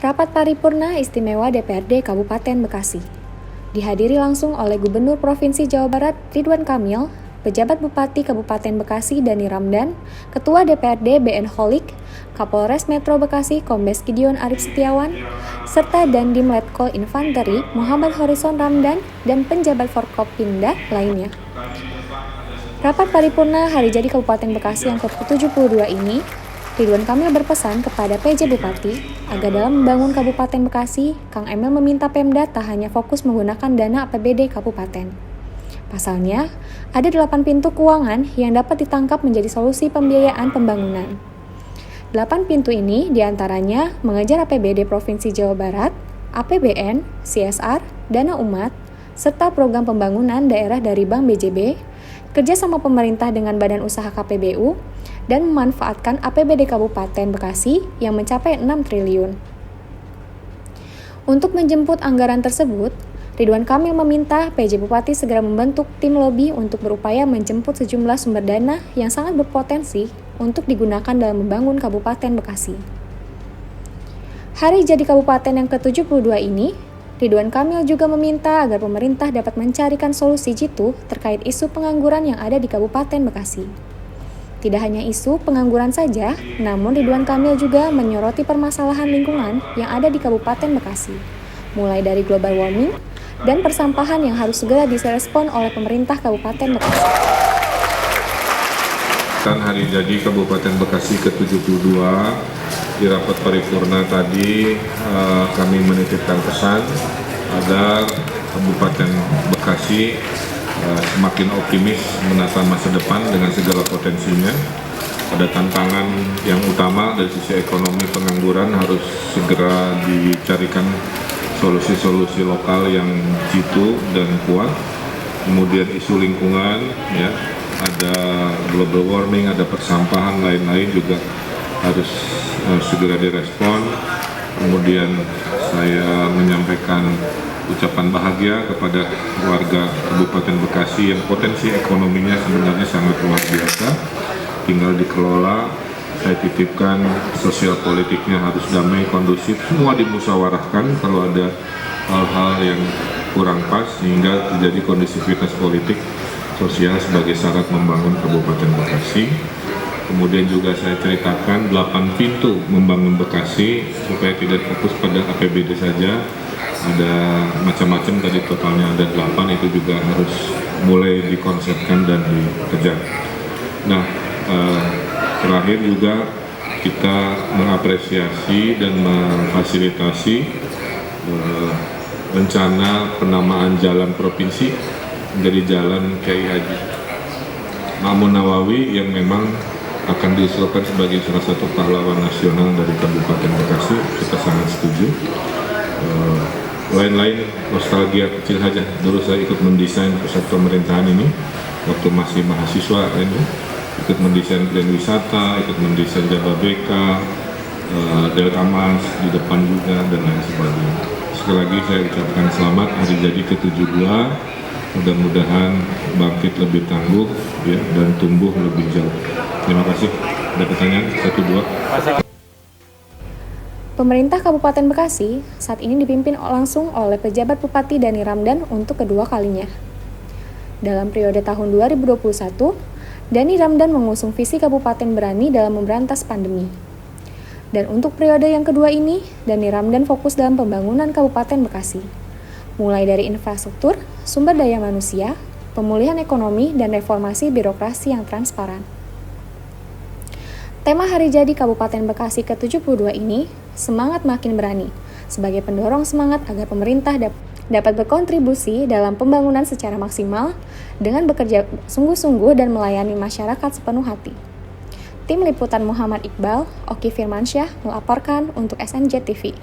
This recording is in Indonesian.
Rapat Paripurna Istimewa DPRD Kabupaten Bekasi dihadiri langsung oleh Gubernur Provinsi Jawa Barat Ridwan Kamil, Pejabat Bupati Kabupaten Bekasi Dani Ramdan, Ketua DPRD BN Holik, Kapolres Metro Bekasi Kombes Gideon Arif Setiawan, serta Dandim Letkol Infanteri Muhammad Horison Ramdan dan penjabat Forkopimda lainnya. Rapat Paripurna Hari Jadi Kabupaten Bekasi yang ke-72 ini, Ridwan Kamil berpesan kepada PJ Bupati agar dalam membangun Kabupaten Bekasi, Kang Emil meminta Pemda tak hanya fokus menggunakan dana APBD Kabupaten. Pasalnya, ada 8 pintu keuangan yang dapat ditangkap menjadi solusi pembiayaan pembangunan. 8 pintu ini diantaranya mengejar APBD Provinsi Jawa Barat, APBN, CSR, dana umat, serta program pembangunan daerah dari Bank BJB, kerjasama pemerintah dengan Badan Usaha KPBU, dan memanfaatkan APBD Kabupaten Bekasi yang mencapai 6 triliun. Untuk menjemput anggaran tersebut, Ridwan Kamil meminta PJ Bupati segera membentuk tim lobi untuk berupaya menjemput sejumlah sumber dana yang sangat berpotensi untuk digunakan dalam membangun Kabupaten Bekasi. Hari Jadi Kabupaten yang ke-72 ini, Ridwan Kamil juga meminta agar pemerintah dapat mencarikan solusi jitu terkait isu pengangguran yang ada di Kabupaten Bekasi. Tidak hanya isu pengangguran saja, namun Ridwan Kamil juga menyoroti permasalahan lingkungan yang ada di Kabupaten Bekasi, mulai dari global warming dan persampahan yang harus segera direspon oleh pemerintah Kabupaten Bekasi. Hari Jadi Kabupaten Bekasi ke-72, di rapat paripurna tadi kami menitipkan pesan agar Kabupaten Bekasi semakin optimis menata masa depan dengan segala potensinya. Ada tantangan yang utama dari sisi ekonomi, pengangguran harus segera dicarikan solusi-solusi lokal yang jitu dan kuat. Kemudian isu lingkungan, ya, ada global warming, ada persampahan, lain-lain juga harus segera direspon. Kemudian saya menyampaikan ucapan bahagia kepada warga Kabupaten Bekasi yang potensi ekonominya sebenarnya sangat luar biasa, tinggal dikelola. Saya titipkan sosial politiknya harus damai, kondusif, semua dimusyawarahkan kalau ada hal-hal yang kurang pas sehingga terjadi kondisivitas politik sosial sebagai syarat membangun Kabupaten Bekasi. Kemudian juga saya ceritakan 8 pintu membangun Bekasi supaya tidak fokus pada APBD saja. Ada macam-macam, tadi totalnya ada 8, itu juga harus mulai dikonsepkan dan dikejar. Nah, terakhir juga kita mengapresiasi dan memfasilitasi rencana penamaan jalan provinsi menjadi Jalan Kiai Haji Ma'mun Nawawi yang memang akan diusulkan sebagai salah satu pahlawan nasional dari Kabupaten Bekasi. Kita sangat setuju. Lain-lain nostalgia kecil saja. Dulu saya ikut mendesain pusat pemerintahan ini waktu masih mahasiswa ini, ikut mendesain plan wisata, ikut mendesain Jababeka, Delta Mas di depan juga, dan lain sebagainya. Sekali lagi saya ucapkan selamat Hari Jadi ke-72. Mudah-mudahan bangkit lebih tangguh, ya, dan tumbuh lebih jauh. Terima kasih. Ada pertanyaan? 1, 2. Pemerintah Kabupaten Bekasi saat ini dipimpin langsung oleh pejabat Bupati Dani Ramdan untuk kedua kalinya. Dalam periode tahun 2021, Dani Ramdan mengusung visi Kabupaten Berani dalam memberantas pandemi. Dan untuk periode yang kedua ini, Dani Ramdan fokus dalam pembangunan Kabupaten Bekasi, mulai dari infrastruktur, sumber daya manusia, pemulihan ekonomi, dan reformasi birokrasi yang transparan. Tema Hari Jadi Kabupaten Bekasi ke-72 ini, Semangat Makin Berani, sebagai pendorong semangat agar pemerintah dapat berkontribusi dalam pembangunan secara maksimal dengan bekerja sungguh-sungguh dan melayani masyarakat sepenuh hati. Tim Liputan Muhammad Iqbal, Oki Firmansyah melaporkan untuk SNJ TV.